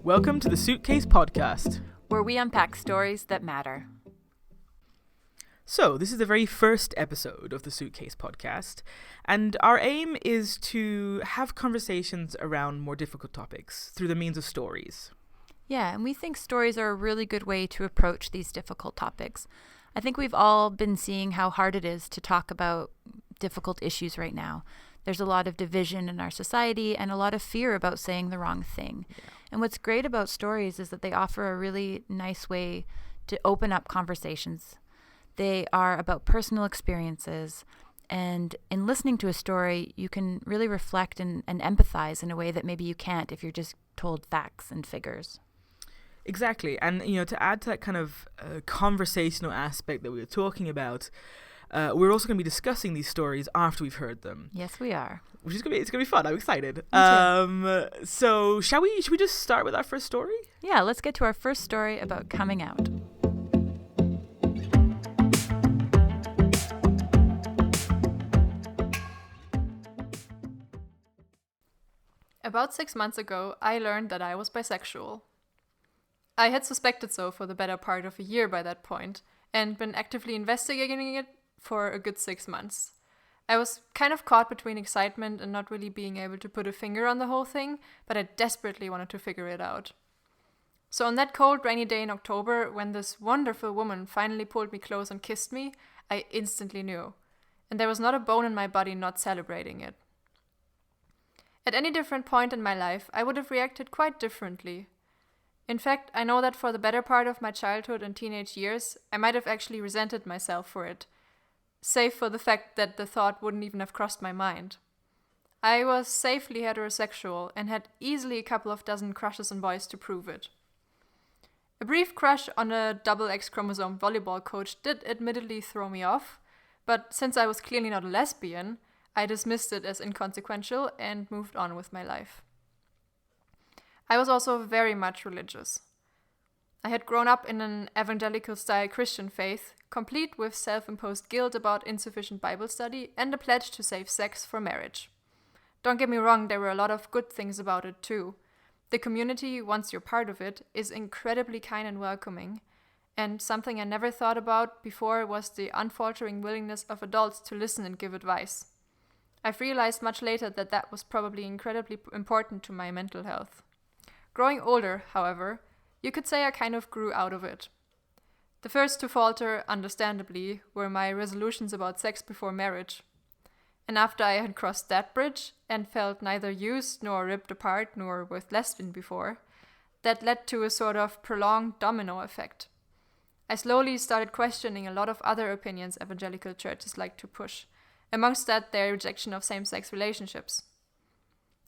Welcome to the Suitcase podcast, where we unpack stories that matter. So, this is the very first episode of the Suitcase podcast, and our aim is to have conversations around more difficult topics through the means of stories. Yeah, and we think stories are a really good way to approach these difficult topics. I think we've all been seeing how hard it is to talk about difficult issues right now. There's a lot of division in our society and a lot of fear about saying the wrong thing. Yeah. And what's great about stories is that they offer a really nice way to open up conversations. They are about personal experiences, and in listening to a story, you can really reflect and empathize in a way that maybe you can't if you're just told facts and figures. Exactly, and to add to that kind of conversational aspect that we were talking about, we're also going to be discussing these stories after we've heard them. Yes, we are. Which is it's gonna be fun. I'm excited. Me too. So should we just start with our first story? Yeah, let's get to our first story about coming out. About 6 months ago, I learned that I was bisexual. I had suspected so for the better part of a year by that point, and been actively investigating it for a good 6 months. I was kind of caught between excitement and not really being able to put a finger on the whole thing, but I desperately wanted to figure it out. So on that cold, rainy day in October, when this wonderful woman finally pulled me close and kissed me, I instantly knew. And there was not a bone in my body not celebrating it. At any different point in my life, I would have reacted quite differently. In fact, I know that for the better part of my childhood and teenage years, I might have actually resented myself for it, save for the fact that the thought wouldn't even have crossed my mind. I was safely heterosexual and had easily a couple of dozen crushes on boys to prove it. A brief crush on a double X chromosome volleyball coach did admittedly throw me off, but since I was clearly not a lesbian, I dismissed it as inconsequential and moved on with my life. I was also very much religious. I had grown up in an evangelical-style Christian faith, complete with self-imposed guilt about insufficient Bible study and a pledge to save sex for marriage. Don't get me wrong, there were a lot of good things about it too. The community, once you're part of it, is incredibly kind and welcoming, and something I never thought about before was the unfaltering willingness of adults to listen and give advice. I've realized much later that that was probably incredibly important to my mental health. Growing older, however, you could say I kind of grew out of it. The first to falter, understandably, were my resolutions about sex before marriage. And after I had crossed that bridge and felt neither used nor ripped apart nor worthless than before, that led to a sort of prolonged domino effect. I slowly started questioning a lot of other opinions evangelical churches like to push. Amongst that, their rejection of same-sex relationships.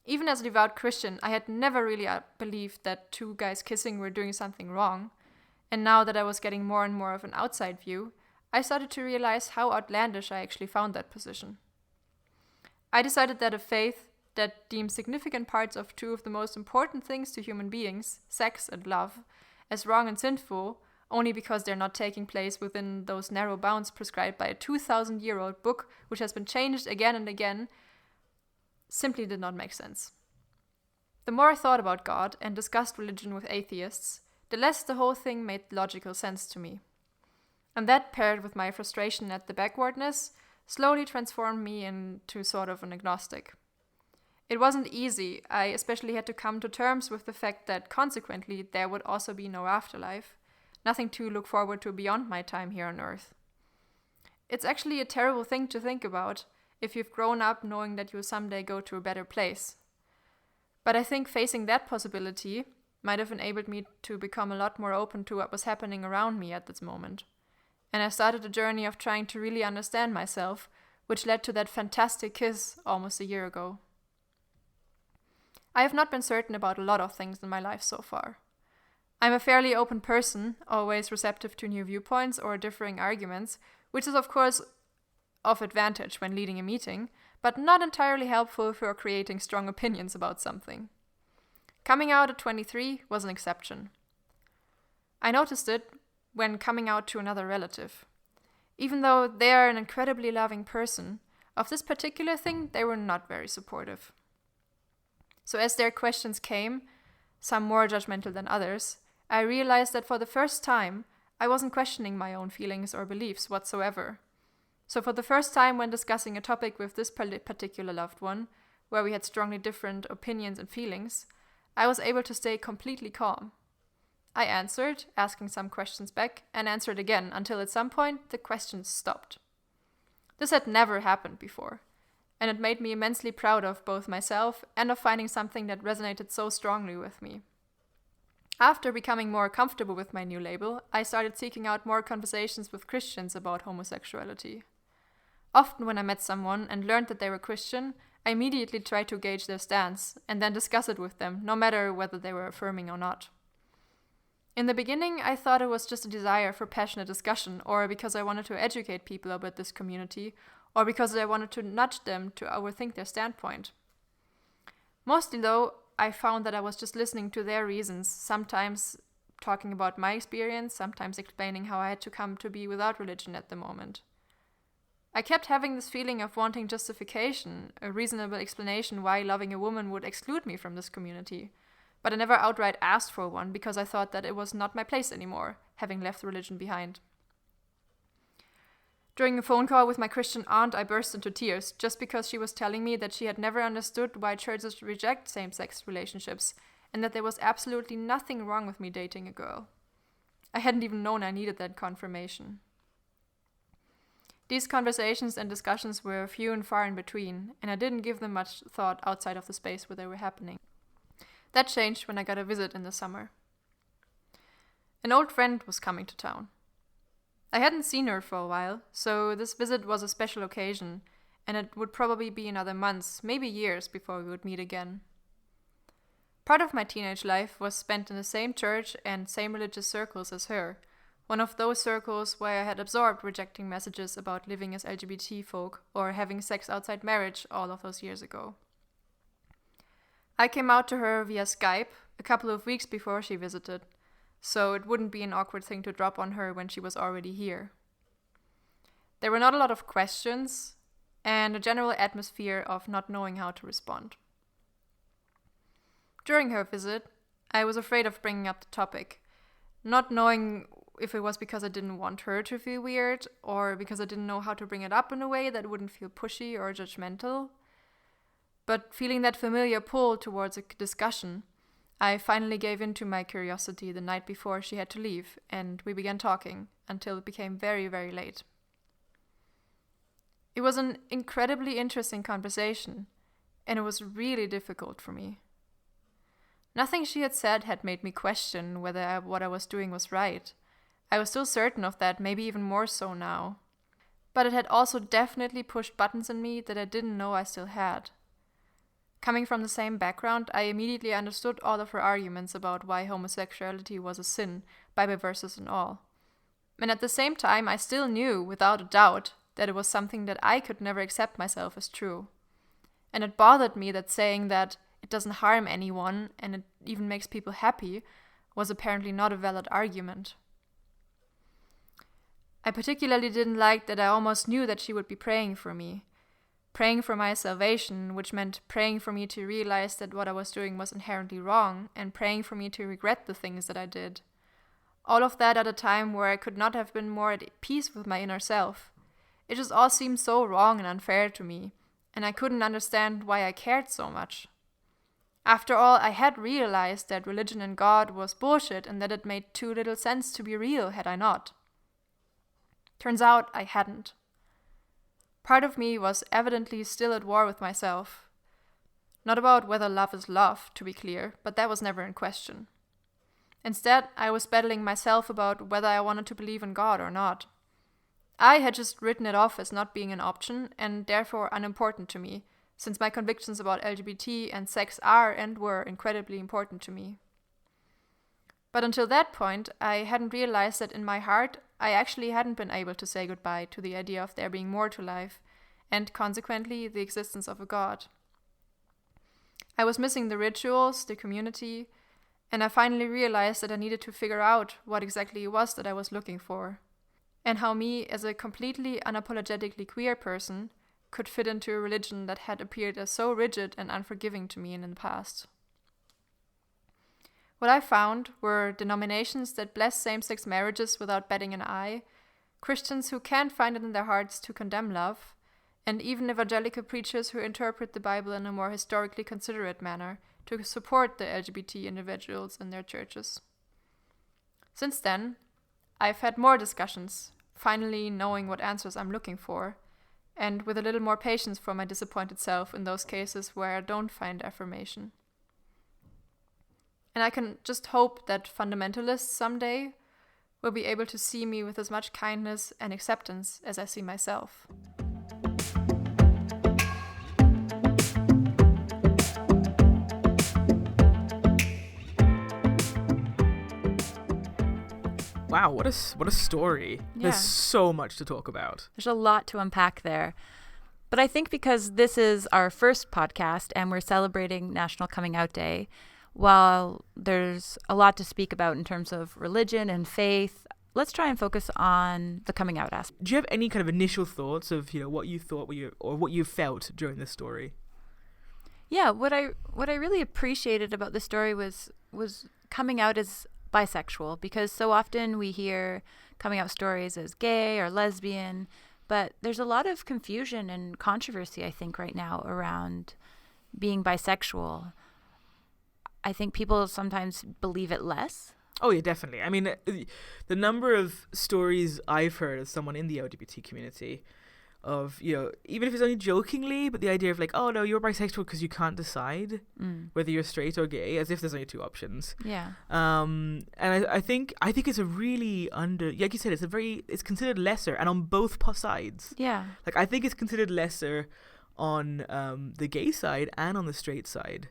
Even as a devout Christian, I had never really believed that two guys kissing were doing something wrong, and now that I was getting more and more of an outside view, I started to realize how outlandish I actually found that position. I decided that a faith that deems significant parts of two of the most important things to human beings, sex and love, as wrong and sinful, only because they're not taking place within those narrow bounds prescribed by a 2,000-year-old book which has been changed again and again, simply did not make sense. The more I thought about God and discussed religion with atheists, the less the whole thing made logical sense to me. And that, paired with my frustration at the backwardness, slowly transformed me into sort of an agnostic. It wasn't easy. I especially had to come to terms with the fact that consequently there would also be no afterlife. Nothing to look forward to beyond my time here on Earth. It's actually a terrible thing to think about if you've grown up knowing that you'll someday go to a better place. But I think facing that possibility might have enabled me to become a lot more open to what was happening around me at this moment. And I started a journey of trying to really understand myself, which led to that fantastic kiss almost a year ago. I have not been certain about a lot of things in my life so far. I'm a fairly open person, always receptive to new viewpoints or differing arguments, which is of course of advantage when leading a meeting, but not entirely helpful for creating strong opinions about something. Coming out at 23 was an exception. I noticed it when coming out to another relative. Even though they are an incredibly loving person, of this particular thing they were not very supportive. So as their questions came, some more judgmental than others, I realized that for the first time, I wasn't questioning my own feelings or beliefs whatsoever. So for the first time when discussing a topic with this particular loved one, where we had strongly different opinions and feelings, I was able to stay completely calm. I answered, asking some questions back, and answered again until at some point the questions stopped. This had never happened before, and it made me immensely proud of both myself and of finding something that resonated so strongly with me. After becoming more comfortable with my new label, I started seeking out more conversations with Christians about homosexuality. Often when I met someone and learned that they were Christian, I immediately tried to gauge their stance and then discuss it with them, no matter whether they were affirming or not. In the beginning, I thought it was just a desire for passionate discussion, or because I wanted to educate people about this community, or because I wanted to nudge them to overthink their standpoint. Mostly though, I found that I was just listening to their reasons, sometimes talking about my experience, sometimes explaining how I had to come to be without religion at the moment. I kept having this feeling of wanting justification, a reasonable explanation why loving a woman would exclude me from this community, but I never outright asked for one because I thought that it was not my place anymore, having left religion behind. During a phone call with my Christian aunt, I burst into tears just because she was telling me that she had never understood why churches reject same-sex relationships and that there was absolutely nothing wrong with me dating a girl. I hadn't even known I needed that confirmation. These conversations and discussions were few and far in between, and I didn't give them much thought outside of the space where they were happening. That changed when I got a visit in the summer. An old friend was coming to town. I hadn't seen her for a while, so this visit was a special occasion, and it would probably be another months, maybe years, before we would meet again. Part of my teenage life was spent in the same church and same religious circles as her, one of those circles where I had absorbed rejecting messages about living as LGBT folk or having sex outside marriage all of those years ago. I came out to her via Skype a couple of weeks before she visited, so it wouldn't be an awkward thing to drop on her when she was already here. There were not a lot of questions and a general atmosphere of not knowing how to respond. During her visit, I was afraid of bringing up the topic, not knowing if it was because I didn't want her to feel weird or because I didn't know how to bring it up in a way that wouldn't feel pushy or judgmental. But feeling that familiar pull towards a discussion, I finally gave in to my curiosity the night before she had to leave, and we began talking until it became very, very late. It was an incredibly interesting conversation, and it was really difficult for me. Nothing she had said had made me question whether what I was doing was right. I was still certain of that, maybe even more so now. But it had also definitely pushed buttons in me that I didn't know I still had. Coming from the same background, I immediately understood all of her arguments about why homosexuality was a sin, Bible verses and all. And at the same time, I still knew, without a doubt, that it was something that I could never accept myself as true. And it bothered me that saying that it doesn't harm anyone and it even makes people happy was apparently not a valid argument. I particularly didn't like that I almost knew that she would be praying for me. Praying for my salvation, which meant praying for me to realize that what I was doing was inherently wrong, and praying for me to regret the things that I did. All of that at a time where I could not have been more at peace with my inner self. It just all seemed so wrong and unfair to me, and I couldn't understand why I cared so much. After all, I had realized that religion and God was bullshit and that it made too little sense to be real had I not. Turns out I hadn't. Part of me was evidently still at war with myself. Not about whether love is love, to be clear, but that was never in question. Instead, I was battling myself about whether I wanted to believe in God or not. I had just written it off as not being an option and therefore unimportant to me, since my convictions about LGBT and sex are and were incredibly important to me. But until that point, I hadn't realized that in my heart, I actually hadn't been able to say goodbye to the idea of there being more to life, and consequently, the existence of a God. I was missing the rituals, the community, and I finally realized that I needed to figure out what exactly it was that I was looking for, and how me, as a completely unapologetically queer person, could fit into a religion that had appeared as so rigid and unforgiving to me in the past. What I found were denominations that bless same-sex marriages without batting an eye, Christians who can't find it in their hearts to condemn love, and even evangelical preachers who interpret the Bible in a more historically considerate manner to support the LGBT individuals in their churches. Since then, I've had more discussions, finally knowing what answers I'm looking for, and with a little more patience for my disappointed self in those cases where I don't find affirmation. And I can just hope that fundamentalists someday will be able to see me with as much kindness and acceptance as I see myself. Wow, what a story. Yeah. There's so much to talk about. There's a lot to unpack there. But I think because this is our first podcast and we're celebrating National Coming Out Day, while there's a lot to speak about in terms of religion and faith, let's try and focus on the coming out aspect. Do you have any kind of initial thoughts of, what you thought or what you felt during this story? Yeah, what I really appreciated about this story was coming out as bisexual, because so often we hear coming out stories as gay or lesbian, but there's a lot of confusion and controversy, I think, right now around being bisexual. I think people sometimes believe it less. Oh, yeah, definitely. I mean, the number of stories I've heard as someone in the LGBT community of, even if it's only jokingly, but the idea of like, oh, no, you're bisexual because you can't decide whether you're straight or gay, as if there's only two options. Yeah. And I think it's a really like you said, it's considered lesser, and on both sides. Yeah. Like, I think it's considered lesser on the gay side and on the straight side,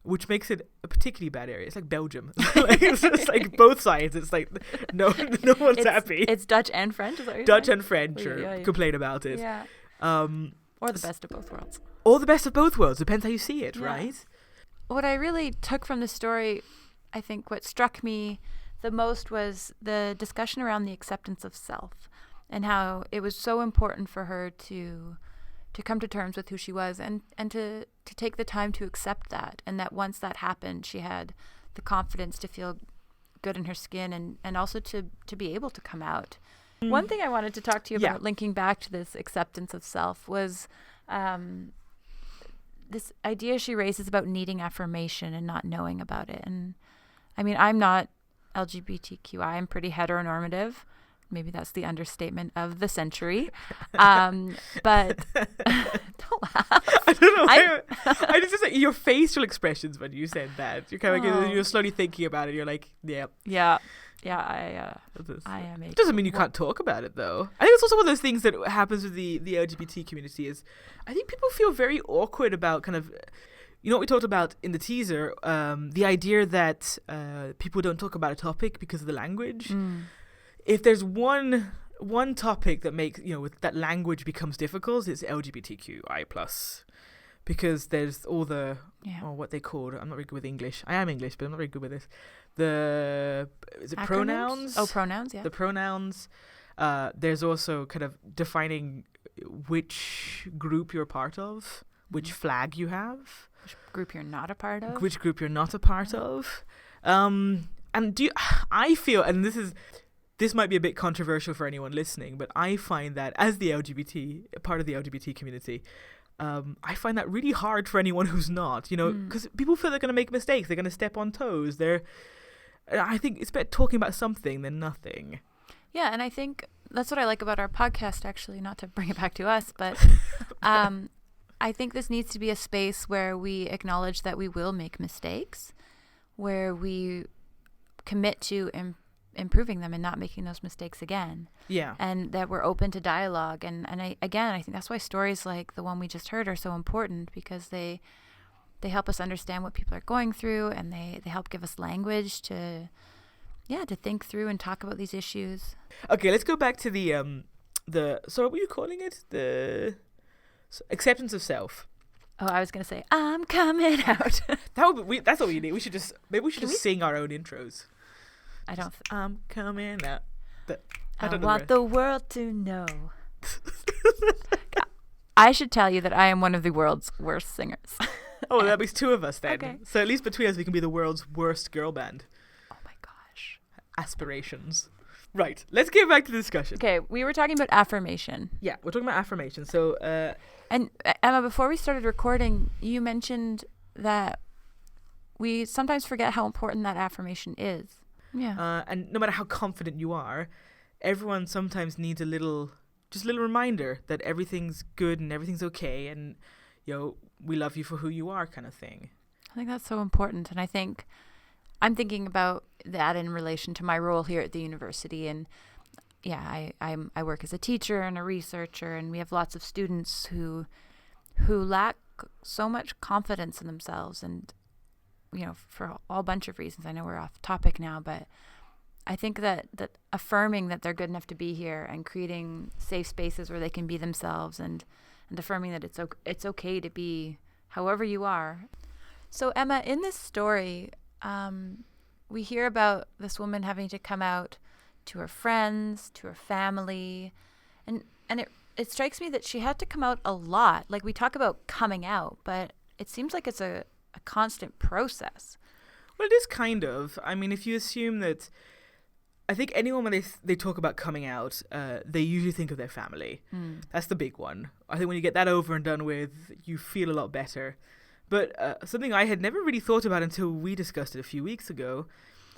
which makes it a particularly bad area. It's like Belgium. It's just like both sides. It's like no one's happy. It's Dutch and French. Is that what you're Dutch saying? and French complain about it. Yeah. Or the best of both worlds. Or the best of both worlds. Depends how you see it, right? What I really took from the story, I think what struck me the most was the discussion around the acceptance of self, and how it was so important for her to come to terms with who she was, and to take the time to accept that, and that once that happened, she had the confidence to feel good in her skin, and also to be able to come out. One thing I wanted to talk to you about, linking back to this acceptance of self, was this idea she raises about needing affirmation and not knowing about it. And I mean, I'm not LGBTQI, I'm pretty heteronormative. Maybe that's the understatement of the century. But don't laugh. I don't know. I just like your facial expressions when you said that. You're kind of like, you're slowly thinking about it. You're like, yeah. I am. It doesn't mean you can't talk about it, though. I think it's also one of those things that happens with the LGBT community is I think people feel very awkward about kind of, what we talked about in the teaser, the idea that people don't talk about a topic because of the language. If there's one topic that makes, with that language becomes difficult, it's LGBTQI+. Because there's all the, what they called, I'm not very good with English. I am English, but I'm not very good with this. Is it acronyms? Pronouns? Oh, pronouns, yeah. The pronouns. There's also kind of defining which group you're part of, which flag you have. Which group you're not a part of. Which group you're not a part of. And I feel, and this might be a bit controversial for anyone listening, but I find that as the part of the LGBT community, I find that really hard for anyone who's not, because people feel they're going to make mistakes. They're going to step on toes. I think it's better talking about something than nothing. Yeah, and I think that's what I like about our podcast, actually, not to bring it back to us, but I think this needs to be a space where we acknowledge that we will make mistakes, where we commit to improving them and not making those mistakes again. Yeah. And that we're open to dialogue. And I think that's why stories like the one we just heard are so important, because they help us understand what people are going through, and they help give us language to think through and talk about these issues. Okay, let's go back to so what were you calling it? The acceptance of self. Oh, I was going to say, I'm coming out. That's what we need. We should just sing our own intros. I'm coming out. I want the world to know. I should tell you that I am one of the world's worst singers. Oh, that makes two of us then. Okay. So at least between us, we can be the world's worst girl band. Oh my gosh. Aspirations. Right. Let's get back to the discussion. Okay, we were talking about affirmation. Yeah, we're talking about affirmation. So, And Emma, before we started recording, you mentioned that we sometimes forget how important that affirmation is. Yeah. And no matter how confident you are, everyone sometimes needs a little reminder that everything's good and everything's okay, and we love you for who you are, kind of thing. I think that's so important, and I think I'm thinking about that in relation to my role here at the university. And yeah, I work as a teacher and a researcher, and we have lots of students who lack so much confidence in themselves, and for a bunch of reasons. I know we're off topic now, but I think that affirming that they're good enough to be here and creating safe spaces where they can be themselves, and affirming that it's okay to be however you are. So Emma, in this story, we hear about this woman having to come out to her friends, to her family, and it strikes me that she had to come out a lot. Like, we talk about coming out, but it seems like it's a constant process. Well, it is kind of. I mean, if you assume that, I think anyone when they talk about coming out, they usually think of their family. That's the big one. I think when you get that over and done with, you feel a lot better. But something I had never really thought about until we discussed it a few weeks ago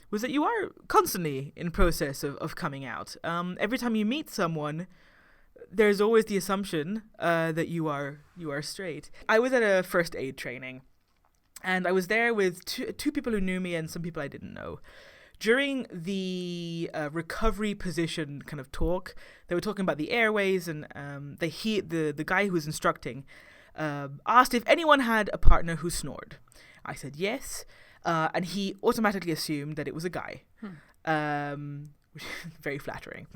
was that you are constantly in process of coming out. Every time you meet someone, there's always the assumption that you are straight. I was at a first aid training, and I was there with two people who knew me and some people I didn't know. During the recovery position kind of talk, they were talking about the airways, and the guy who was instructing asked if anyone had a partner who snored. I said yes, and he automatically assumed that it was a guy. Which is very flattering.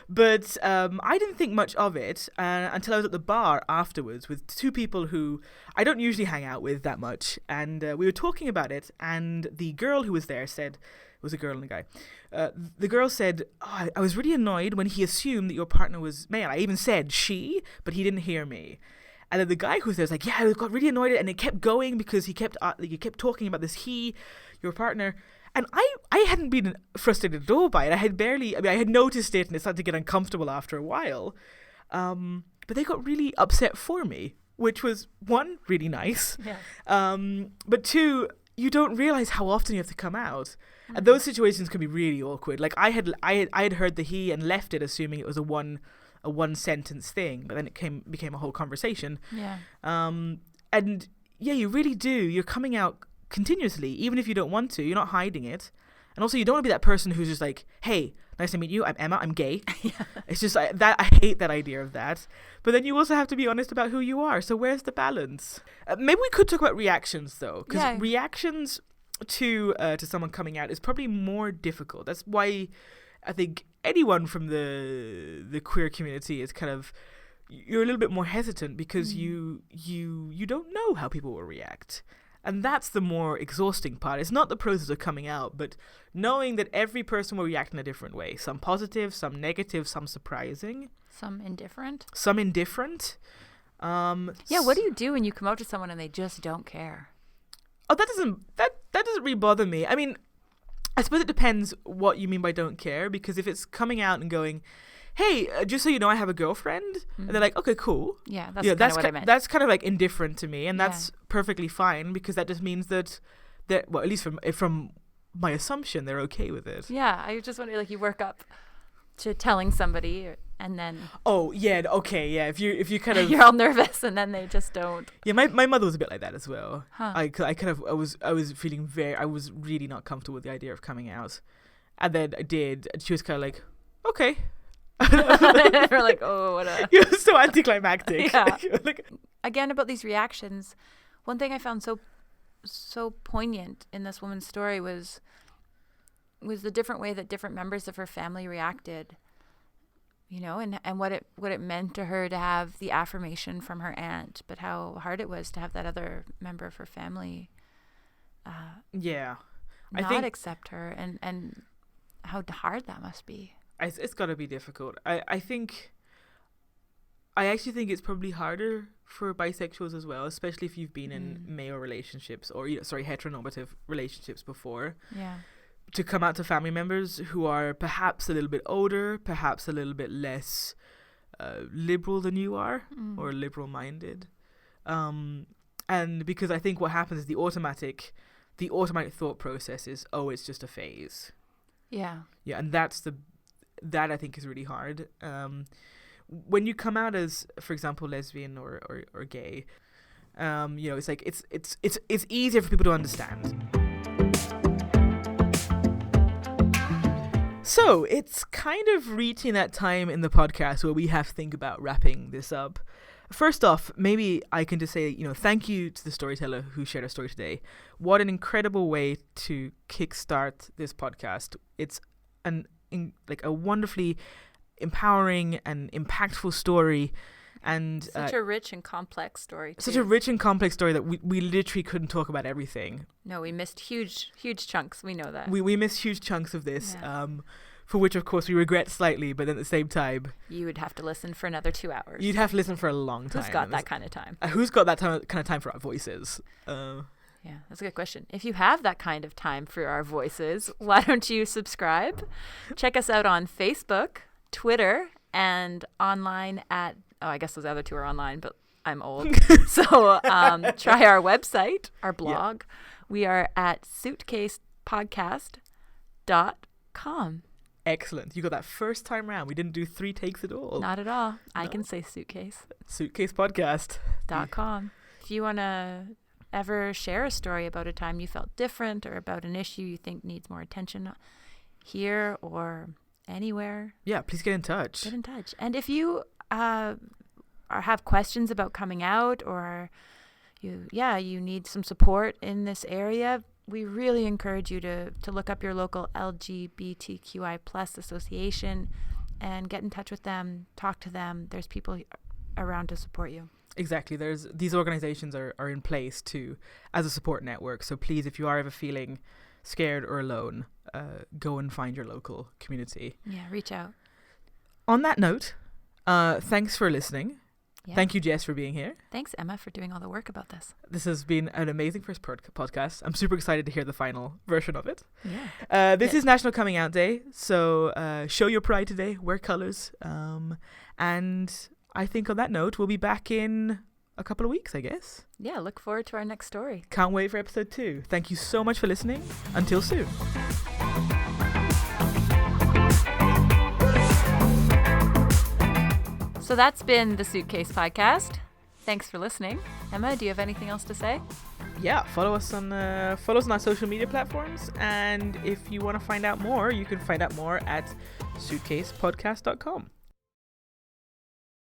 But I didn't think much of it until I was at the bar afterwards with two people who I don't usually hang out with that much. And we were talking about it, and the girl who was there said, it was a girl and a guy, the girl said, I was really annoyed when he assumed that your partner was male. I even said she, but he didn't hear me. And then the guy who was there was like, yeah, I got really annoyed, and it kept going because you kept talking about this your partner. And I hadn't been frustrated at all by it. I had noticed it, and it started to get uncomfortable after a while. But they got really upset for me, which was, one, really nice. Yeah. But two, you don't realize how often you have to come out. Mm-hmm. And those situations can be really awkward. Like I had heard the he and left it assuming it was a one sentence thing, but then it became a whole conversation. Yeah. And yeah, you really do. You're coming out continuously, even if you don't want to. You're not hiding it. And also, you don't want to be that person who's just like, hey, nice to meet you, I'm Emma, I'm gay. Yeah. It's just that I hate that idea of that. But then you also have to be honest about who you are. So where's the balance? Maybe we could talk about reactions though, because reactions to someone coming out is probably more difficult. That's why I think anyone from the queer community is kind of, you're a little bit more hesitant because you don't know how people will react. And that's the more exhausting part. It's not the process of coming out, but knowing that every person will react in a different way. Some positive, some negative, some surprising. Some indifferent. Yeah, what do you do when you come out to someone and they just don't care? Oh, that doesn't really bother me. I mean, I suppose it depends what you mean by don't care, because if it's coming out and going, hey, just so you know, I have a girlfriend. And they're like, okay, cool. Yeah, that's what I meant. That's kind of like indifferent to me, and that's perfectly fine, because that just means that well, at least from my assumption, they're okay with it. Yeah, I just wonder, like, you work up to telling somebody, and then oh yeah, okay, yeah. If you kind of you're all nervous, and then they just don't. Yeah, my mother was a bit like that as well. Huh. I was feeling I was really not comfortable with the idea of coming out, and then I did, and she was kind of like, okay. We're like, oh, what a... You're so anticlimactic. Yeah. Like, again, about these reactions, one thing I found so poignant in this woman's story was the different way that different members of her family reacted, and what it meant to her to have the affirmation from her aunt, but how hard it was to have that other member of her family not accept her, and how hard that must be. It's got to be difficult. I actually think it's probably harder for bisexuals as well, especially if you've been in male relationships or heteronormative relationships before. Yeah. To come out to family members who are perhaps a little bit older, perhaps a little bit less liberal than you are, or liberal minded. And because I think what happens is the automatic thought process is, oh, it's just a phase. Yeah, and that I think is really hard. When you come out as, for example, lesbian or gay, it's like it's easier for people to understand. So it's kind of reaching that time in the podcast where we have to think about wrapping this up. First off, maybe I can just say, thank you to the storyteller who shared her story today. What an incredible way to kickstart this podcast. It's a wonderfully empowering and impactful story. And such a rich and complex story, too. Such a rich and complex story that we literally couldn't talk about everything. No, we missed huge chunks. We know that. We missed huge chunks of this, for which, of course, we regret slightly, but at the same time... You would have to listen for another 2 hours. You'd have to listen for a long time. Who's got that kind of time? Who's got that kind of time for our voices? Yeah, that's a good question. If you have that kind of time for our voices, why don't you subscribe? Check us out on Facebook, Twitter, and online at... Oh, I guess those other two are online, but I'm old. So try our website, our blog. Yeah. We are at suitcasepodcast.com. Excellent. You got that first time round. We didn't do 3 takes at all. Not at all. No. I can say suitcase. Suitcasepodcast.com. If you want to ever share a story about a time you felt different or about an issue you think needs more attention here or anywhere. Yeah, please get in touch. Get in touch. And if you... or have questions about coming out, or you need some support in this area, we really encourage you to look up your local LGBTQI plus association and get in touch with them, talk to them. There's people around to support you. Exactly. These organizations are in place too as a support network. So please, if you are ever feeling scared or alone, go and find your local community. Yeah, reach out. On that note, thanks for listening. Yeah. Thank you, Jess, for being here. Thanks, Emma, for doing all the work about this. This has been an amazing first podcast. I'm super excited to hear the final version of it. Yeah. This is National Coming Out Day, so show your pride today, wear colours. And I think on that note, we'll be back in a couple of weeks, I guess. Yeah, look forward to our next story. Can't wait for episode 2. Thank you so much for listening. Until soon. So that's been the Suitcase Podcast. Thanks for listening. Emma, do you have anything else to say? Yeah, follow us on our social media platforms. And if you want to find out more, you can find out more at suitcasepodcast.com.